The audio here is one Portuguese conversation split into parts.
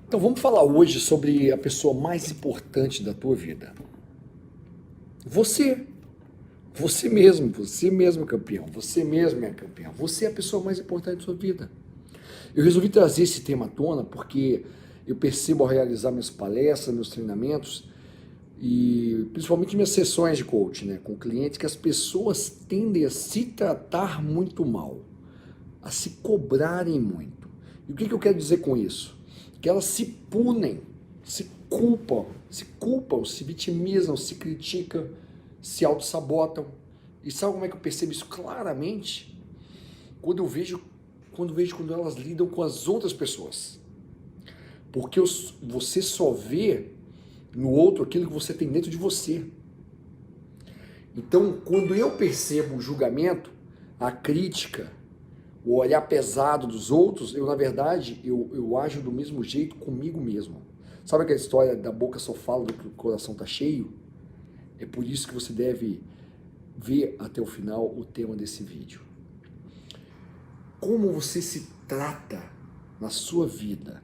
Então vamos falar hoje sobre a pessoa mais importante da tua vida. Você. Você mesmo é campeão. Você mesmo é campeão. Você é a pessoa mais importante da sua vida. Eu resolvi trazer esse tema à tona porque eu percebo ao realizar minhas palestras, meus treinamentos e principalmente minhas sessões de coaching, né, com clientes, que as pessoas tendem a se tratar muito mal, a se cobrarem muito. E o que eu quero dizer com isso? Que elas se punem, se culpam, se vitimizam, se criticam, se auto-sabotam. E sabe como é que eu percebo isso claramente? Quando elas lidam com as outras pessoas. Porque você só vê no outro aquilo que você tem dentro de você. Então, quando eu percebo o julgamento, a crítica, o olhar pesado dos outros, na verdade, eu ajo do mesmo jeito comigo mesmo. Sabe aquela história da boca só fala do que o coração está cheio? É por isso que você deve ver até o final o tema desse vídeo. Como você se trata na sua vida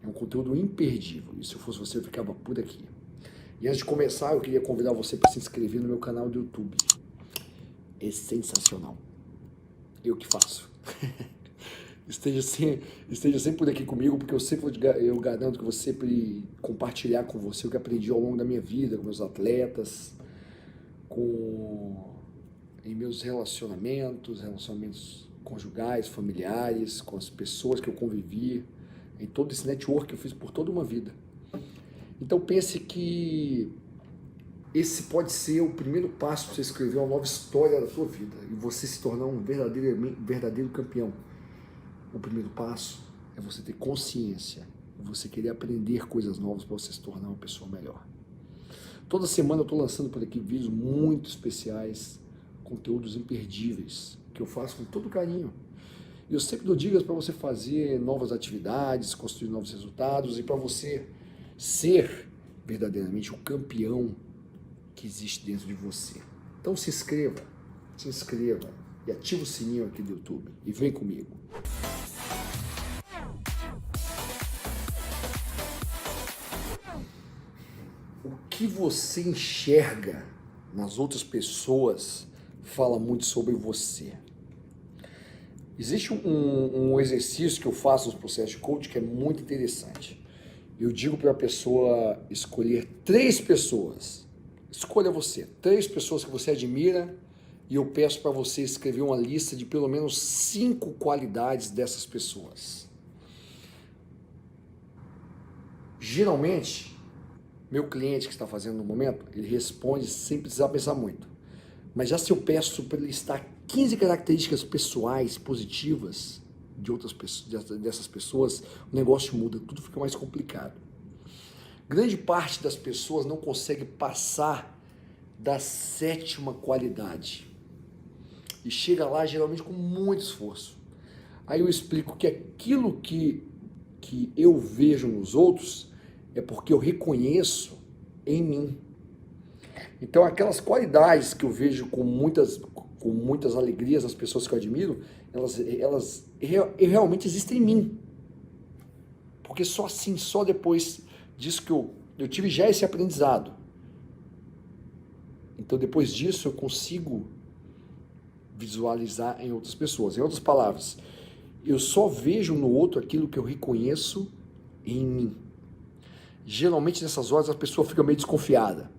é um conteúdo imperdível. E se eu fosse você, eu ficava por aqui. E antes de começar, eu queria convidar você para se inscrever no meu canal do YouTube. É sensacional. Eu que faço. Esteja sempre por aqui comigo, porque eu garanto que vou sempre compartilhar com você o que aprendi ao longo da minha vida, com meus atletas, em meus relacionamentos conjugais, familiares, com as pessoas que eu convivi, em todo esse network que eu fiz por toda uma vida. Então pense que esse pode ser o primeiro passo para você escrever uma nova história da sua vida e você se tornar um verdadeiro campeão. O primeiro passo é você ter consciência, você querer aprender coisas novas para você se tornar uma pessoa melhor. Toda semana eu estou lançando por aqui vídeos muito especiais, conteúdos imperdíveis, que eu faço com todo carinho. E eu sempre dou dicas para você fazer novas atividades, construir novos resultados e para você ser verdadeiramente o campeão que existe dentro de você. Então se inscreva e ativa o sininho aqui do YouTube e vem comigo. O que você enxerga nas outras pessoas fala muito sobre você. Existe um exercício que eu faço nos processos de coaching que é muito interessante. Eu digo para a pessoa escolher 3 pessoas. Escolha você, 3 pessoas que você admira e eu peço para você escrever uma lista de pelo menos 5 qualidades dessas pessoas. Geralmente, meu cliente que está fazendo no momento, ele responde sem precisar pensar muito. Mas já se eu peço para ele listar 15 características pessoais positivas dessas pessoas, o negócio muda, tudo fica mais complicado. Grande parte das pessoas não consegue passar da 7ª qualidade. E chega lá geralmente com muito esforço. Aí eu explico que aquilo que eu vejo nos outros é porque eu reconheço em mim. Então aquelas qualidades que eu vejo com muitas alegrias nas pessoas que eu admiro, elas realmente existem em mim. Porque só assim, só depois disso que eu tive já esse aprendizado. Então depois disso eu consigo visualizar em outras pessoas. Em outras palavras, eu só vejo no outro aquilo que eu reconheço em mim. Geralmente nessas horas a pessoa fica meio desconfiada.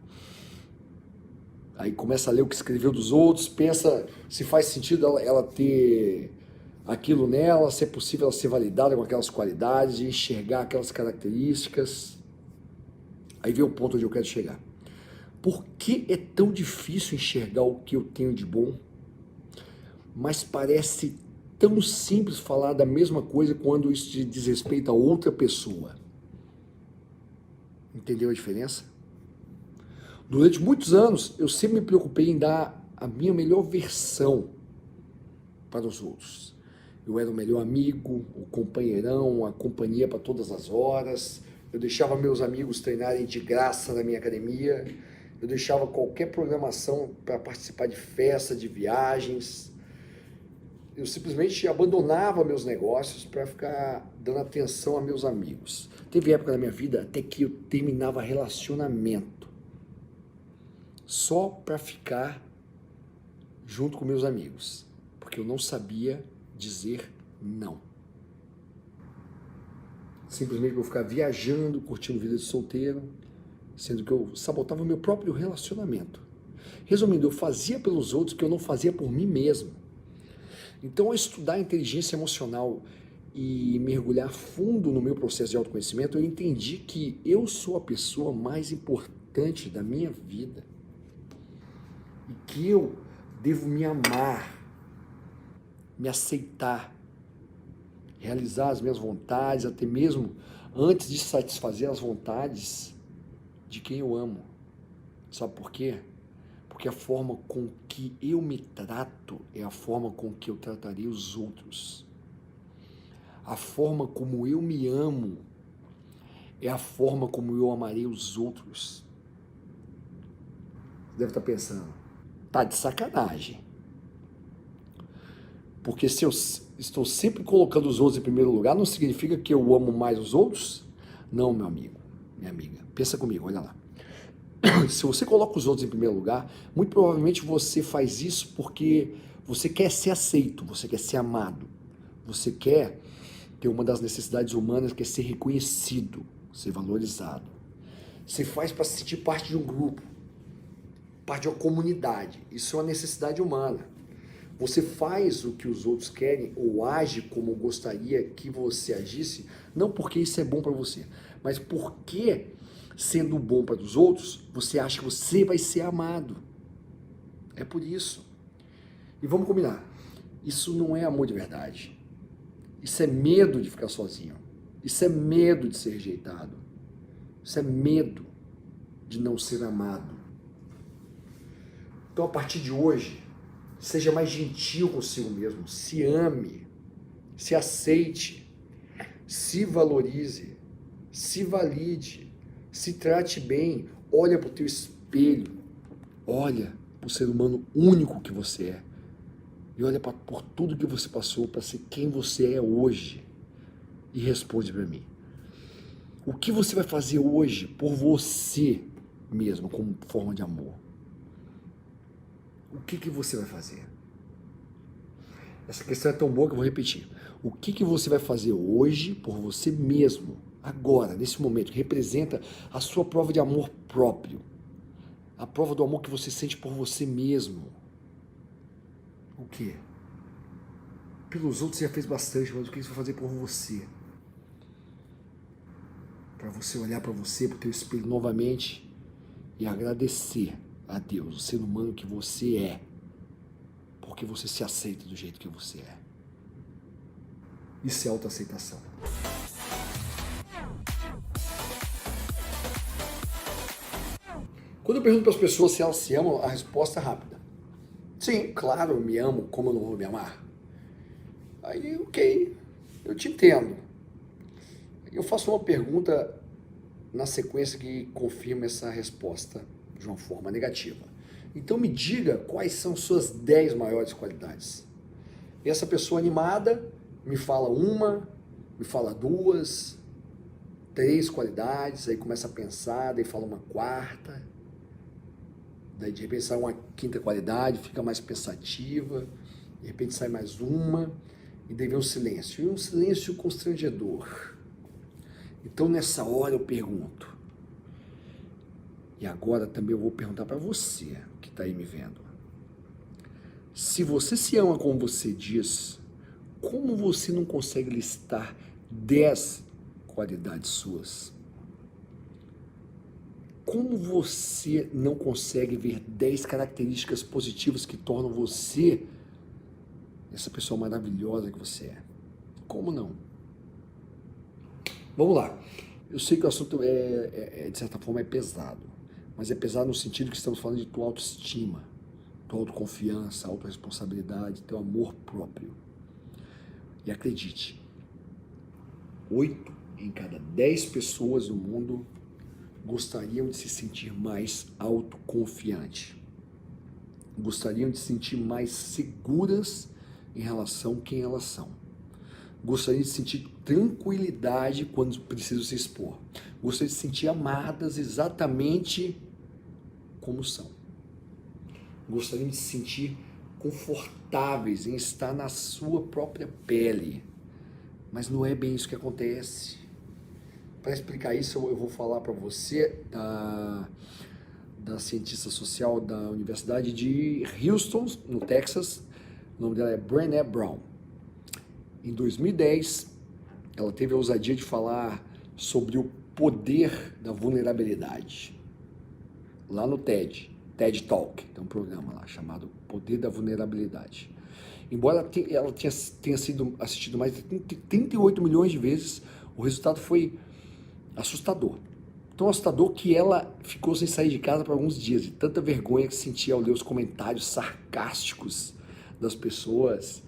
Aí começa a ler o que escreveu dos outros, pensa se faz sentido ela ter aquilo nela, se é possível ela ser validada com aquelas qualidades, enxergar aquelas características. Aí vem o ponto onde eu quero chegar. Por que é tão difícil enxergar o que eu tenho de bom, mas parece tão simples falar da mesma coisa quando isso diz respeito a outra pessoa? Entendeu a diferença? Durante muitos anos, eu sempre me preocupei em dar a minha melhor versão para os outros. Eu era o melhor amigo, o companheirão, a companhia para todas as horas. Eu deixava meus amigos treinarem de graça na minha academia. Eu deixava qualquer programação para participar de festa, de viagens. eu simplesmente abandonava meus negócios para ficar dando atenção a meus amigos. Teve época na minha vida até que eu terminava relacionamento só para ficar junto com meus amigos, porque eu não sabia dizer não. Simplesmente vou ficar viajando, curtindo vida de solteiro, sendo que eu sabotava o meu próprio relacionamento. Resumindo, eu fazia pelos outros o que eu não fazia por mim mesmo. Então, ao estudar inteligência emocional e mergulhar fundo no meu processo de autoconhecimento, eu entendi que eu sou a pessoa mais importante da minha vida e que eu devo me amar, me aceitar, realizar as minhas vontades, até mesmo antes de satisfazer as vontades de quem eu amo. Sabe por quê? Porque a forma com que eu me trato é a forma com que eu tratarei os outros. A forma como eu me amo é a forma como eu amarei os outros. Você deve estar pensando, tá de sacanagem. Porque se eu estou sempre colocando os outros em primeiro lugar, não significa que eu amo mais os outros? Não, meu amigo, minha amiga. Pensa comigo, olha lá. Se você coloca os outros em primeiro lugar, muito provavelmente você faz isso porque você quer ser aceito, você quer ser amado, você quer ter uma das necessidades humanas que é ser reconhecido, ser valorizado. Você faz para se sentir parte de um grupo, parte de uma comunidade. Isso é uma necessidade humana. Você faz o que os outros querem ou age como gostaria que você agisse, não porque isso é bom para você, mas porque, sendo bom para os outros, você acha que você vai ser amado. É por isso. E vamos combinar, isso não é amor de verdade. Isso é medo de ficar sozinho. Isso é medo de ser rejeitado. Isso é medo de não ser amado. Então, a partir de hoje, seja mais gentil consigo mesmo, se ame, se aceite, se valorize, se valide, se trate bem, olha para o teu espelho, olha para o ser humano único que você é e olha por tudo que você passou para ser quem você é hoje e responde para mim. O que você vai fazer hoje por você mesmo, como forma de amor? O que você vai fazer? Essa questão é tão boa que eu vou repetir. O que você vai fazer hoje por você mesmo, agora, nesse momento, que representa a sua prova de amor próprio? A prova do amor que você sente por você mesmo. O quê? Pelos outros você já fez bastante, mas o que você vai fazer por você? Para você olhar para você, para o teu espelho novamente e agradecer a Deus, o ser humano que você é, porque você se aceita do jeito que você é. Isso é autoaceitação. Quando eu pergunto para as pessoas se elas se amam, a resposta é rápida. Sim, claro, eu me amo, como eu não vou me amar? Aí, ok, eu te entendo. Eu faço uma pergunta na sequência que confirma essa resposta de uma forma negativa. Então me diga quais são suas 10 maiores qualidades. E essa pessoa animada me fala uma, me fala duas, 3 qualidades, aí começa a pensar, daí fala uma quarta, daí de repente sai uma quinta qualidade, fica mais pensativa, de repente sai mais uma, e daí vem um silêncio, e um silêncio constrangedor. Então nessa hora eu pergunto, e agora também eu vou perguntar para você que está aí me vendo. Se você se ama como você diz, como você não consegue listar 10 qualidades suas? Como você não consegue ver 10 características positivas que tornam você essa pessoa maravilhosa que você é? Como não? Vamos lá. Eu sei que o assunto de certa forma, é pesado. Mas é pesado no sentido que estamos falando de tua autoestima, tua autoconfiança, autorresponsabilidade, teu amor próprio. E acredite, 8 em cada 10 pessoas no mundo gostariam de se sentir mais autoconfiante. Gostariam de se sentir mais seguras em relação a quem elas são. Gostariam de sentir tranquilidade quando precisam se expor. Gostariam de se sentir amadas exatamente como são. Gostariam de se sentir confortáveis em estar na sua própria pele. Mas não é bem isso que acontece. Para explicar isso, eu vou falar para você da cientista social da Universidade de Houston, no Texas. O nome dela é Brené Brown. Em 2010, ela teve a ousadia de falar sobre o poder da vulnerabilidade. Lá no TED Talk, tem um programa lá chamado Poder da Vulnerabilidade. Embora ela tenha sido assistida mais de 38 milhões de vezes, o resultado foi assustador. Tão assustador que ela ficou sem sair de casa por alguns dias, de tanta vergonha que sentia ao ler os comentários sarcásticos das pessoas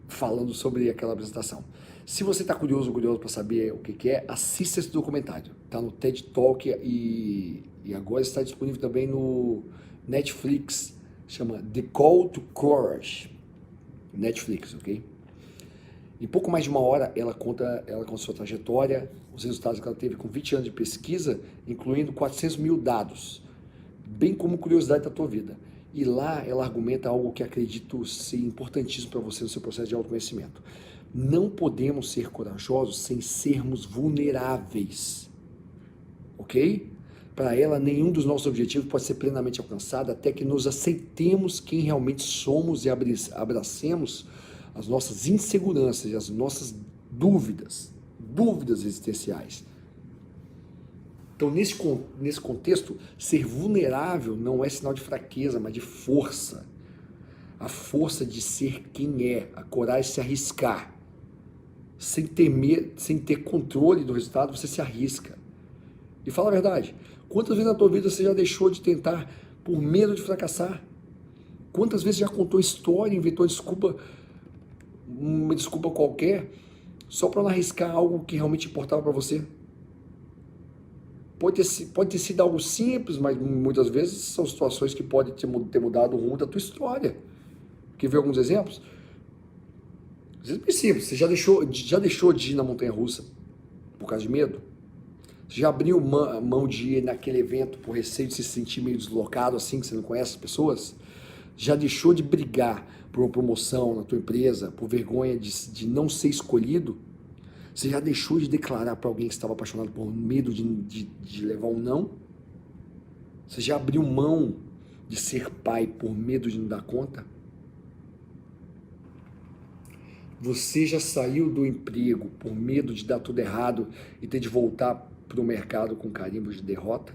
falando sobre aquela apresentação. Se você está curioso para saber o que é, assista esse documentário. Está no TED Talk e agora está disponível também no Netflix. Chama The Call to Courage. Netflix, ok? Em pouco mais de uma hora, ela conta sua trajetória, os resultados que ela teve com 20 anos de pesquisa, incluindo 400 mil dados, bem como curiosidade da tua vida. E lá ela argumenta algo que acredito ser importantíssimo para você no seu processo de autoconhecimento. Não podemos ser corajosos sem sermos vulneráveis, ok? Para ela, nenhum dos nossos objetivos pode ser plenamente alcançado até que nos aceitemos quem realmente somos e abracemos as nossas inseguranças e as nossas dúvidas existenciais. Então, nesse contexto, ser vulnerável não é sinal de fraqueza, mas de força. A força de ser quem é, a coragem de se arriscar. Sem temer, sem ter controle do resultado, você se arrisca. E fala a verdade, quantas vezes na tua vida você já deixou de tentar por medo de fracassar? Quantas vezes já contou história, inventou uma desculpa qualquer, só para não arriscar algo que realmente importava para você? Pode ter sido algo simples, mas muitas vezes são situações que podem ter mudado o rumo da tua história. Quer ver alguns exemplos? Exemplo bem simples. Você já deixou de ir na montanha-russa por causa de medo? Você já abriu mão de ir naquele evento por receio de se sentir meio deslocado assim, que você não conhece as pessoas? Já deixou de brigar por uma promoção na tua empresa, por vergonha de não ser escolhido? Você já deixou de declarar para alguém que estava apaixonado por medo de levar um não? Você já abriu mão de ser pai por medo de não dar conta? Você já saiu do emprego por medo de dar tudo errado e ter de voltar para o mercado com carimbo de derrota?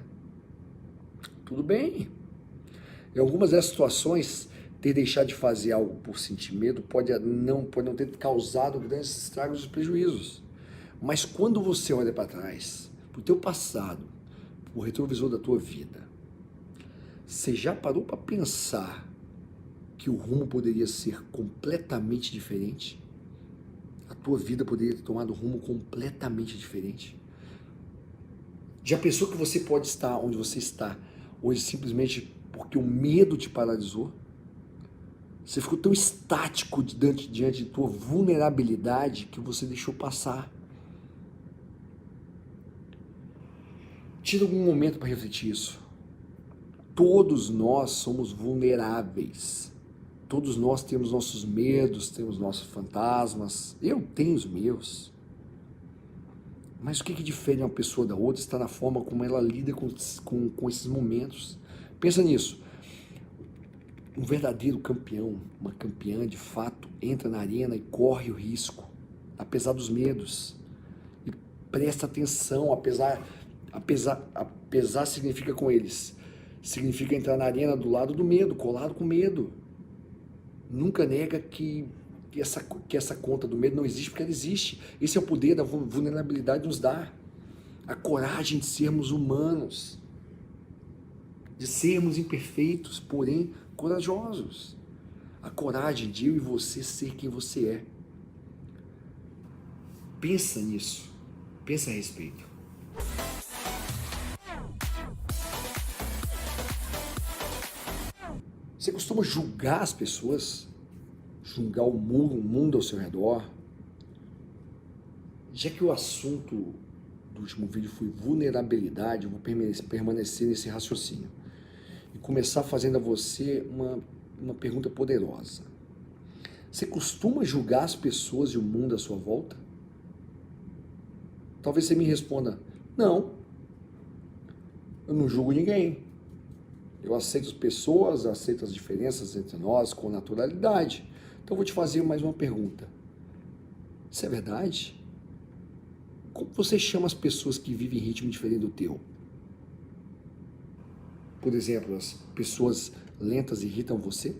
Tudo bem. Em algumas dessas situações, ter deixado de fazer algo por sentir medo pode não ter causado grandes estragos e prejuízos. Mas quando você olha para trás, para o teu passado, para o retrovisor da tua vida, você já parou para pensar que o rumo poderia ser completamente diferente? A tua vida poderia ter tomado um rumo completamente diferente? Já pensou que você pode estar onde você está hoje simplesmente porque o medo te paralisou? Você ficou tão estático diante de tua vulnerabilidade que você deixou passar. Tira algum momento para refletir isso. Todos nós somos vulneráveis. Todos nós temos nossos medos, temos nossos fantasmas. Eu tenho os meus. Mas o que difere uma pessoa da outra está na forma como ela lida com esses momentos. Pensa nisso. Um verdadeiro campeão, uma campeã de fato, entra na arena e corre o risco, apesar dos medos. E presta atenção, apesar significa com eles. Significa entrar na arena do lado do medo, colado com medo. Nunca nega que essa conta do medo não existe, porque ela existe. Esse é o poder da vulnerabilidade nos dá. A coragem de sermos humanos. De sermos imperfeitos, porém corajosos. A coragem de eu e você ser quem você é. Pensa nisso. Pensa a respeito. Você costuma julgar as pessoas? julgar o mundo ao seu redor, já que o assunto do último vídeo foi vulnerabilidade, eu vou permanecer nesse raciocínio e começar fazendo a você uma pergunta poderosa. Você costuma julgar as pessoas e o mundo à sua volta? Talvez você me responda, não, eu não julgo ninguém. Eu aceito as pessoas, aceito as diferenças entre nós com naturalidade. Então eu vou te fazer mais uma pergunta. Isso é verdade? Como você chama as pessoas que vivem em ritmo diferente do teu? Por exemplo, as pessoas lentas irritam você?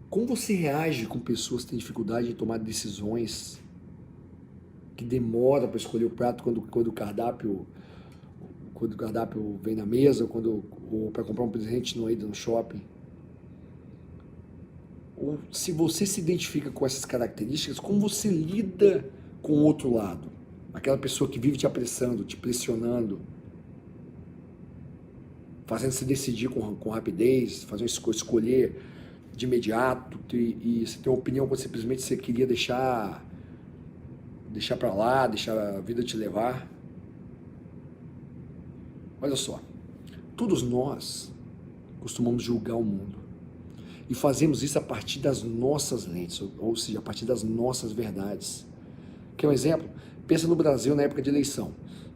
Como você reage com pessoas que têm dificuldade em tomar decisões, que demora para escolher o prato quando o cardápio vem na mesa, ou para comprar um presente não ida no shopping? Ou se você se identifica com essas características, como você lida com o outro lado? Aquela pessoa que vive te apressando, te pressionando, fazendo se decidir com rapidez, fazendo escolher de imediato, e você tem uma opinião quando simplesmente você queria deixar para lá, deixar a vida te levar. Olha só, todos nós costumamos julgar o mundo e fazemos isso a partir das nossas lentes, ou seja, a partir das nossas verdades. Quer um exemplo? Pensa no Brasil na época de eleição.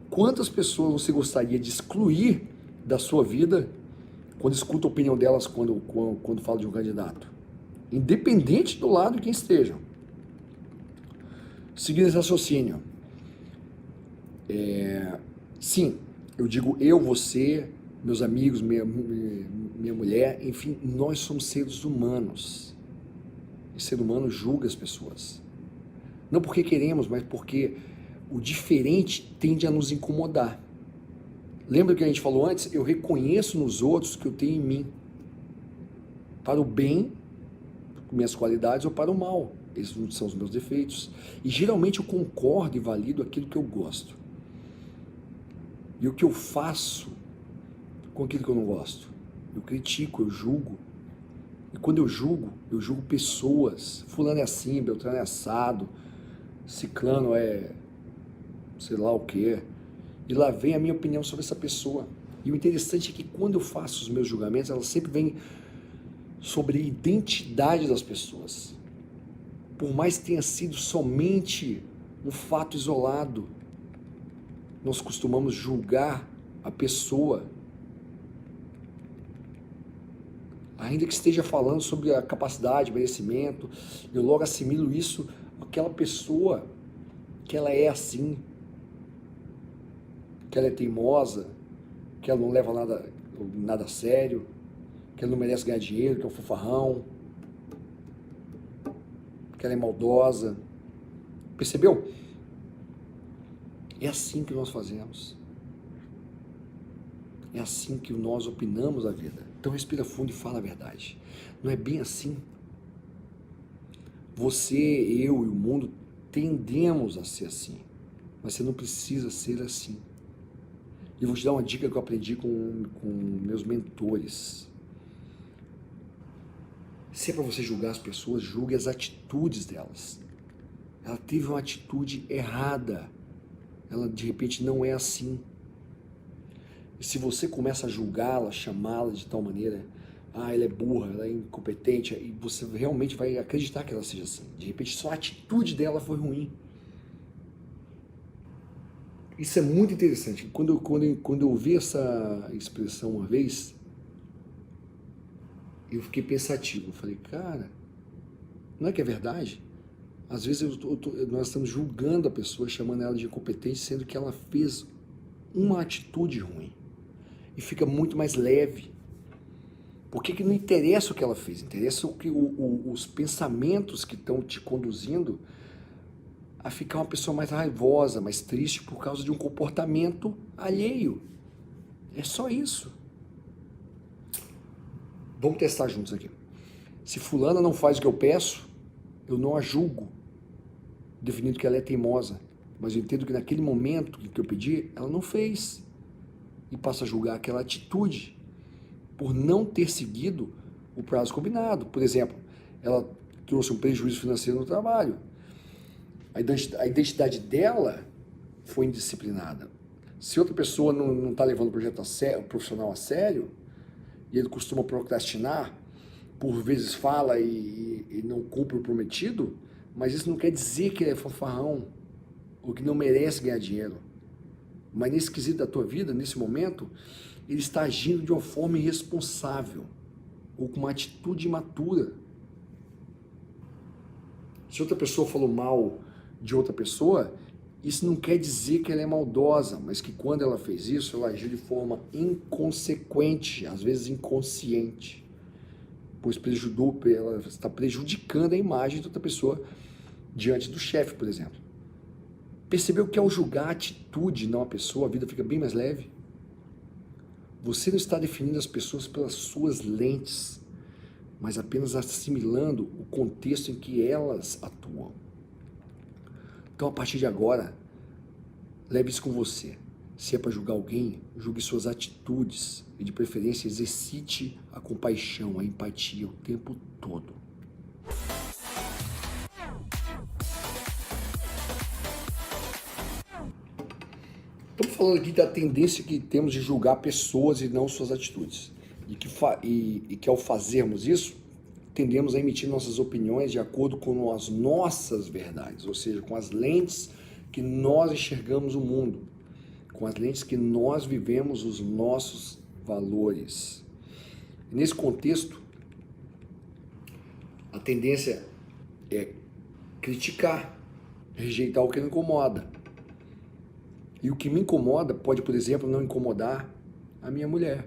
Quantas pessoas você gostaria de excluir da sua vida quando escuta a opinião delas quando fala de um candidato? Independente do lado de quem estejam. Seguindo esse raciocínio. Sim, eu digo eu, você, meus amigos, minha mulher, enfim, nós somos seres humanos. E ser humano julga as pessoas. Não porque queremos, mas porque o diferente tende a nos incomodar. Lembra que a gente falou antes? Eu reconheço nos outros o que eu tenho em mim. Para o bem, minhas qualidades, ou para o mal. Esses são os meus defeitos. E geralmente eu concordo e valido aquilo que eu gosto. E o que eu faço com aquilo que eu não gosto? Eu critico, eu julgo. E quando eu julgo pessoas. Fulano é assim, Beltrano é assado, ciclano é sei lá o quê. E lá vem a minha opinião sobre essa pessoa. E o interessante é que quando eu faço os meus julgamentos, elas sempre vêm sobre a identidade das pessoas. Por mais que tenha sido somente um fato isolado, nós costumamos julgar a pessoa, ainda que esteja falando sobre a capacidade, merecimento, eu logo assimilo isso àquela pessoa, que ela é assim, que ela é teimosa, que ela não leva nada a sério, que ela não merece ganhar dinheiro, que é um fofarrão, que ela é maldosa. Percebeu? É assim que nós fazemos. É assim que nós opinamos a vida. Então respira fundo e fala a verdade. Não é bem assim. Você, eu e o mundo tendemos a ser assim. Mas você não precisa ser assim. E vou te dar uma dica que eu aprendi com meus mentores. Se é para você julgar as pessoas, julgue as atitudes delas. Ela teve uma atitude errada. Ela de repente não é assim. E se você começa a julgá-la, chamá-la de tal maneira, ela é burra, ela é incompetente, e você realmente vai acreditar que ela seja assim. De repente só a atitude dela foi ruim. Isso é muito interessante. Quando eu ouvi essa expressão uma vez, eu fiquei pensativo. Eu falei, cara, não é que é verdade? Às vezes nós estamos julgando a pessoa, chamando ela de incompetente, sendo que ela fez uma atitude ruim. E fica muito mais leve. Porque que não interessa o que ela fez, interessa os pensamentos que estão te conduzindo a ficar uma pessoa mais raivosa, mais triste por causa de um comportamento alheio. É só isso. Vamos testar juntos aqui. Se fulana não faz o que eu peço, eu não a julgo, definindo que ela é teimosa. Mas eu entendo que naquele momento que eu pedi, ela não fez. E passo a julgar aquela atitude por não ter seguido o prazo combinado. Por exemplo, ela trouxe um prejuízo financeiro no trabalho. A identidade dela foi indisciplinada. Se outra pessoa não está levando o projeto o profissional a sério, e ele costuma procrastinar, por vezes fala e não cumpre o prometido, mas isso não quer dizer que ele é fanfarrão, ou que não merece ganhar dinheiro. Mas nesse quesito da tua vida, nesse momento, ele está agindo de uma forma irresponsável, ou com uma atitude imatura. Se outra pessoa falou mal de outra pessoa, isso não quer dizer que ela é maldosa, mas que quando ela fez isso, ela agiu de forma inconsequente, às vezes inconsciente, pois ela está prejudicando a imagem de outra pessoa diante do chefe, por exemplo. Percebeu que ao julgar a atitude, não a pessoa, a vida fica bem mais leve? Você não está definindo as pessoas pelas suas lentes, mas apenas assimilando o contexto em que elas atuam. Então, a partir de agora, leve isso com você. Se é para julgar alguém, julgue suas atitudes e, de preferência, exercite a compaixão, a empatia o tempo todo. Estamos falando aqui da tendência que temos de julgar pessoas e não suas atitudes. E que ao fazermos isso, tendemos a emitir nossas opiniões de acordo com as nossas verdades, ou seja, com as lentes que nós enxergamos o mundo, com as lentes que nós vivemos os nossos valores. E nesse contexto, a tendência é criticar, rejeitar o que não incomoda. E o que me incomoda pode, por exemplo, não incomodar a minha mulher.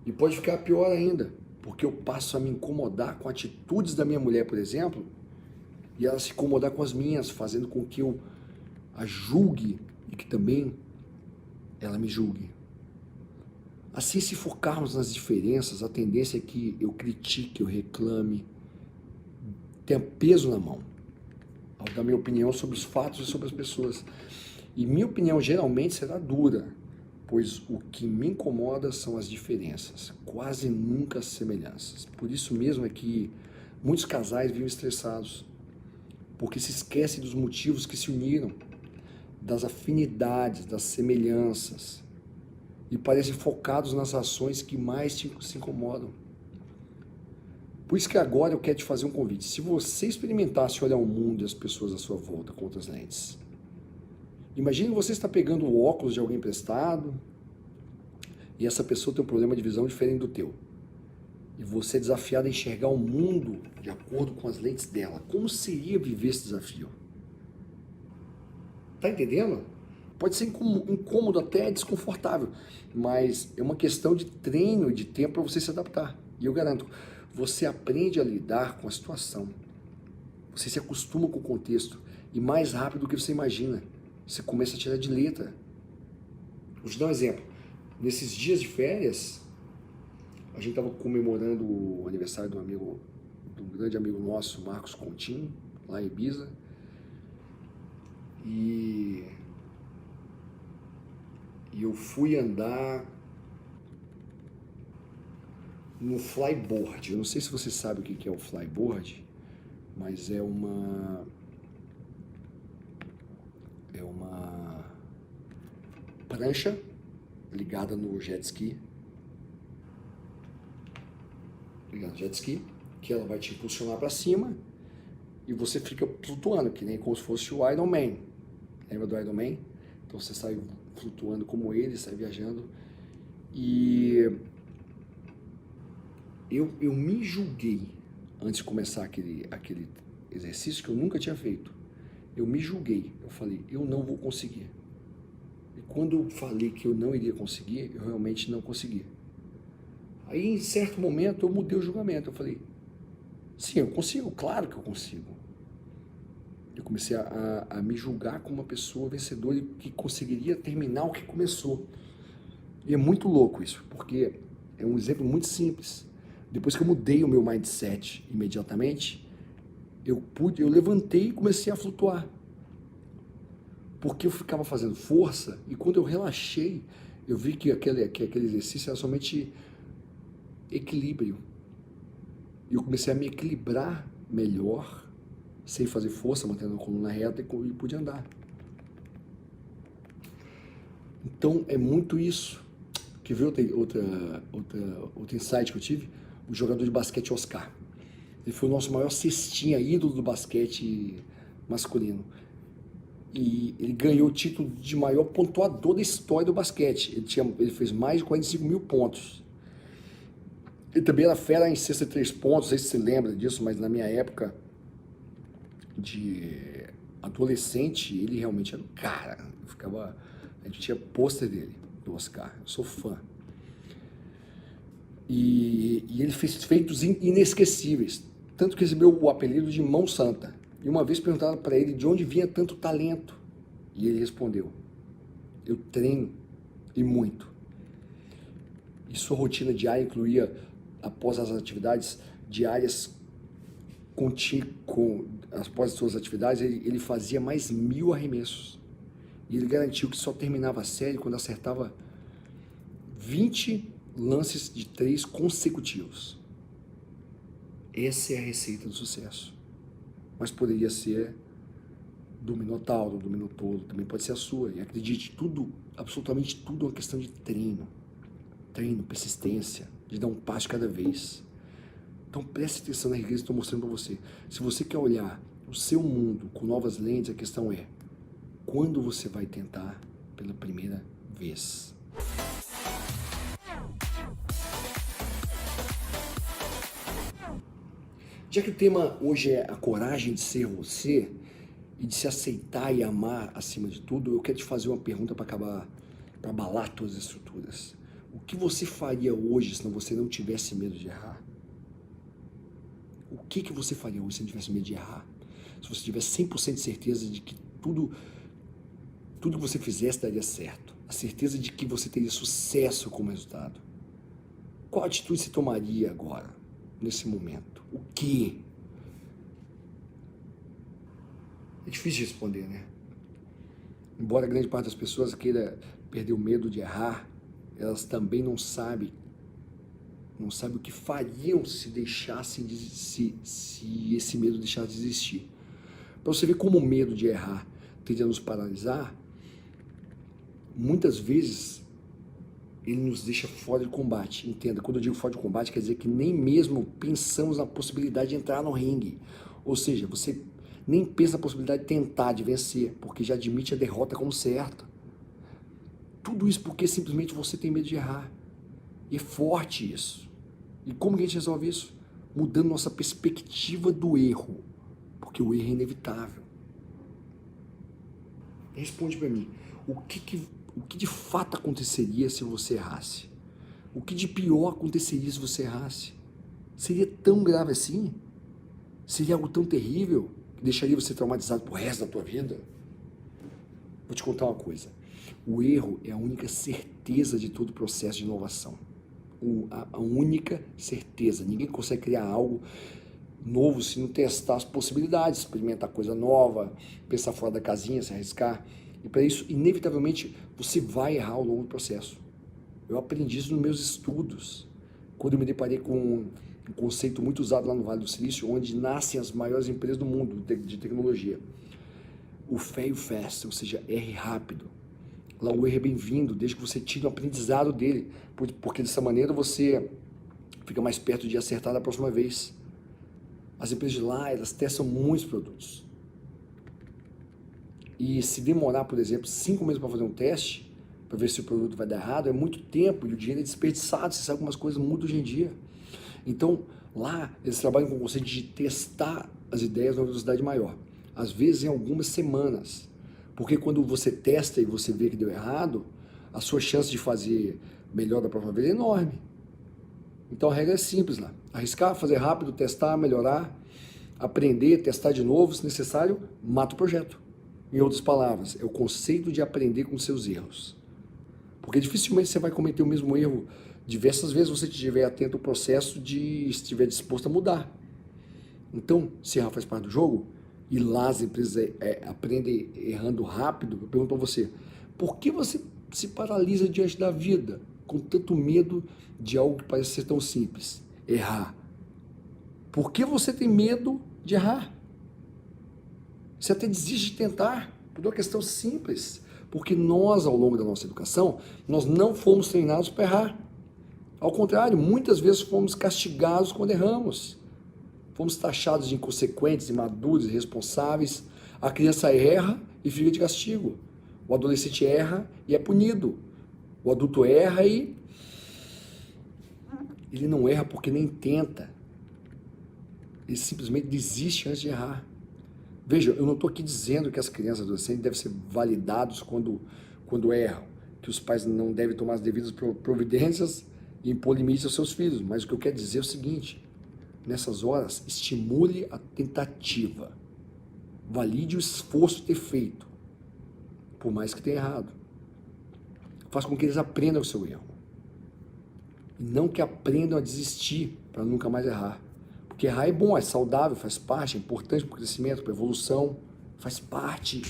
E pode ficar pior ainda, porque eu passo a me incomodar com atitudes da minha mulher, por exemplo, e ela se incomodar com as minhas, fazendo com que eu a julgue e que também ela me julgue. Assim, se focarmos nas diferenças, a tendência é que eu critique, eu reclame, tenha peso na mão, ao dar minha opinião sobre os fatos e sobre as pessoas. E minha opinião geralmente será dura, pois o que me incomoda são as diferenças, quase nunca as semelhanças. Por isso mesmo é que muitos casais vivem estressados, porque se esquecem dos motivos que se uniram, das afinidades, das semelhanças, e parecem focados nas ações que mais se incomodam. Por isso que agora eu quero te fazer um convite. Se você experimentasse olhar o mundo e as pessoas à sua volta com outras lentes, imagine você está pegando o óculos de alguém emprestado e essa pessoa tem um problema de visão diferente do teu. E você é desafiado a enxergar o mundo de acordo com as lentes dela. Como seria viver esse desafio? Tá entendendo? Pode ser incômodo, até desconfortável, mas é uma questão de treino e de tempo para você se adaptar. E eu garanto, você aprende a lidar com a situação. Você se acostuma com o contexto e mais rápido do que você imagina. Você começa a tirar de letra. Vou te dar um exemplo. Nesses dias de férias, a gente estava comemorando o aniversário de um grande amigo nosso, Marcos Continho, lá em Ibiza. E eu fui andar no flyboard. Eu não sei se você sabe o que é o flyboard, mas é uma prancha ligada no jet ski, que ela vai te impulsionar para cima e você fica flutuando, que nem como se fosse o Iron Man. Lembra do Iron Man? Então você sai flutuando como ele, sai viajando. E eu me julguei antes de começar aquele exercício que eu nunca tinha feito. Eu me julguei, eu falei, eu não vou conseguir. E quando eu falei que eu não iria conseguir, eu realmente não consegui. Aí, em certo momento, eu mudei o julgamento. Eu falei, sim, eu consigo, claro que eu consigo. Eu comecei a me julgar como uma pessoa vencedora e que conseguiria terminar o que começou. E é muito louco isso, porque é um exemplo muito simples. Depois que eu mudei o meu mindset imediatamente, eu levantei e comecei a flutuar. Porque eu ficava fazendo força e quando eu relaxei, eu vi que aquele exercício era somente equilíbrio. E eu comecei a me equilibrar melhor, sem fazer força, mantendo a coluna reta e pude andar. Então é muito isso. Quer ver outro insight que eu tive? O jogador de basquete Oscar. Ele foi o nosso maior cestinha, ídolo do basquete masculino. E ele ganhou o título de maior pontuador da história do basquete. Ele fez mais de 45 mil pontos. Ele também era fera em cesta de 3 pontos, não sei se você lembra disso, mas na minha época de adolescente, ele realmente era um cara. A gente tinha pôster dele, do Oscar. Eu sou fã. E ele fez feitos inesquecíveis. Tanto que recebeu o apelido de Mão Santa. E uma vez perguntaram para ele de onde vinha tanto talento. E ele respondeu: eu treino e muito. E sua rotina diária incluía, após as atividades diárias, após as suas atividades, ele fazia mais 1000 arremessos. E ele garantiu que só terminava a série quando acertava 20 lances de 3 consecutivos. Essa é a receita do sucesso. Mas poderia ser do Minotauro, do Minotouro, também pode ser a sua. E acredite, tudo, absolutamente tudo é uma questão de treino. Treino, persistência, de dar um passo de cada vez. Então preste atenção na riqueza que estou mostrando para você. Se você quer olhar o seu mundo com novas lentes, a questão é: quando você vai tentar pela primeira vez? Já que o tema hoje é a coragem de ser você e de se aceitar e amar acima de tudo, eu quero te fazer uma pergunta para abalar todas as estruturas. O que você faria hoje se você não tivesse medo de errar? O que você faria hoje se não tivesse medo de errar? Se você tivesse 100% de certeza de que tudo que você fizesse daria certo. A certeza de que você teria sucesso como resultado. Qual atitude você tomaria agora, nesse momento? O quê? É difícil de responder, né? Embora a grande parte das pessoas queira perder o medo de errar, elas também não sabem o que fariam se deixassem se esse medo deixasse de existir. Para você ver como o medo de errar tende a nos paralisar, muitas vezes ele nos deixa fora de combate. Entenda, quando eu digo fora de combate, quer dizer que nem mesmo pensamos na possibilidade de entrar no ringue. Ou seja, você nem pensa na possibilidade de tentar, de vencer, porque já admite a derrota como certa. Tudo isso porque simplesmente você tem medo de errar. E é forte isso. E como que a gente resolve isso? Mudando nossa perspectiva do erro. Porque o erro é inevitável. Responde para mim, o que de fato aconteceria se você errasse? O que de pior aconteceria se você errasse? Seria tão grave assim? Seria algo tão terrível que deixaria você traumatizado pro resto da tua vida? Vou te contar uma coisa. O erro é a única certeza de todo o processo de inovação. A única certeza. Ninguém consegue criar algo novo se não testar as possibilidades, experimentar coisa nova, pensar fora da casinha, se arriscar. E para isso, inevitavelmente, você vai errar ao longo do processo. Eu aprendi isso nos meus estudos, quando eu me deparei com um conceito muito usado lá no Vale do Silício, onde nascem as maiores empresas do mundo de tecnologia. O fail fast, ou seja, erre rápido. Lá o erro é bem-vindo, desde que você tire o aprendizado dele, porque dessa maneira você fica mais perto de acertar da próxima vez. As empresas de lá, elas testam muitos produtos. E se demorar, por exemplo, 5 meses para fazer um teste, para ver se o produto vai dar errado, é muito tempo e o dinheiro é desperdiçado. Você sabe como as coisas mudam hoje em dia. Então, lá, eles trabalham com o conceito de testar as ideias numa velocidade maior. Às vezes, em algumas semanas. Porque quando você testa e você vê que deu errado, a sua chance de fazer melhor da próxima vez é enorme. Então, a regra é simples lá. Arriscar, fazer rápido, testar, melhorar, aprender, testar de novo, se necessário, mata o projeto. Em outras palavras, é o conceito de aprender com seus erros. Porque dificilmente você vai cometer o mesmo erro diversas vezes se você estiver atento ao processo de estiver disposto a mudar. Então, se errar faz parte do jogo, e lá as empresas aprendem errando rápido, eu pergunto a você, por que você se paralisa diante da vida com tanto medo de algo que parece ser tão simples? Errar. Por que você tem medo de errar? Você até desiste de tentar, por uma questão simples. Porque nós, ao longo da nossa educação, nós não fomos treinados para errar. Ao contrário, muitas vezes fomos castigados quando erramos. Fomos taxados de inconsequentes, imaduros, irresponsáveis. A criança erra e fica de castigo. O adolescente erra e é punido. O adulto erra e ele não erra porque nem tenta. Ele simplesmente desiste antes de errar. Veja, eu não estou aqui dizendo que as crianças e adolescentes devem ser validados quando erram, que os pais não devem tomar as devidas providências e impor limites aos seus filhos. Mas o que eu quero dizer é o seguinte: nessas horas, estimule a tentativa. Valide o esforço de ter feito, por mais que tenha errado. Faz com que eles aprendam o seu erro. E não que aprendam a desistir para nunca mais errar. Porque errar é bom, é saudável, faz parte, é importante para o crescimento, para a evolução, faz parte.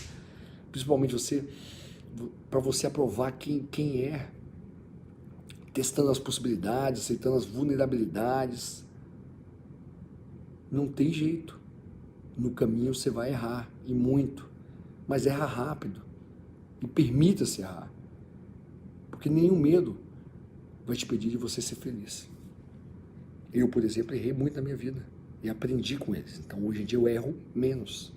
Principalmente para você aprovar quem é. Testando as possibilidades, aceitando as vulnerabilidades. Não tem jeito. No caminho você vai errar, e muito. Mas erra rápido. E permita-se errar. Porque nenhum medo vai te impedir de você ser feliz. Eu, por exemplo, errei muito na minha vida. E aprendi com eles. Então, hoje em dia, eu erro menos.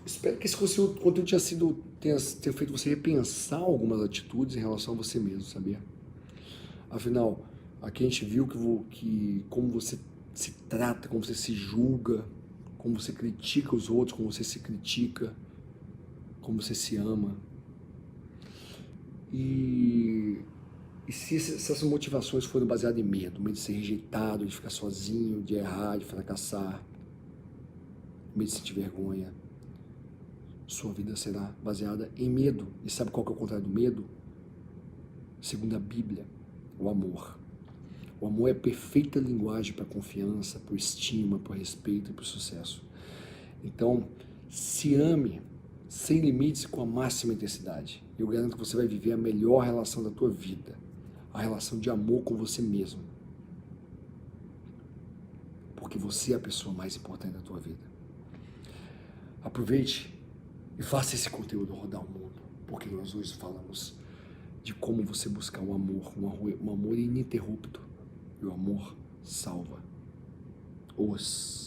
Espero que esse conteúdo tenha feito você repensar algumas atitudes em relação a você mesmo, sabia? Afinal, aqui a gente viu que como você se trata, como você se julga, como você critica os outros, como você se critica, como você se ama. E se essas motivações forem baseadas em medo de ser rejeitado, de ficar sozinho, de errar, de fracassar, medo de sentir vergonha, sua vida será baseada em medo. E sabe qual que é o contrário do medo? Segundo a Bíblia, o amor. O amor é a perfeita linguagem para a confiança, para o estima, para o respeito e para o sucesso. Então, se ame sem limites e com a máxima intensidade. Eu garanto que você vai viver a melhor relação da tua vida. A relação de amor com você mesmo. Porque você é a pessoa mais importante da tua vida. Aproveite e faça esse conteúdo rodar o mundo. Porque nós hoje falamos de como você buscar um amor ininterrupto. E o amor salva os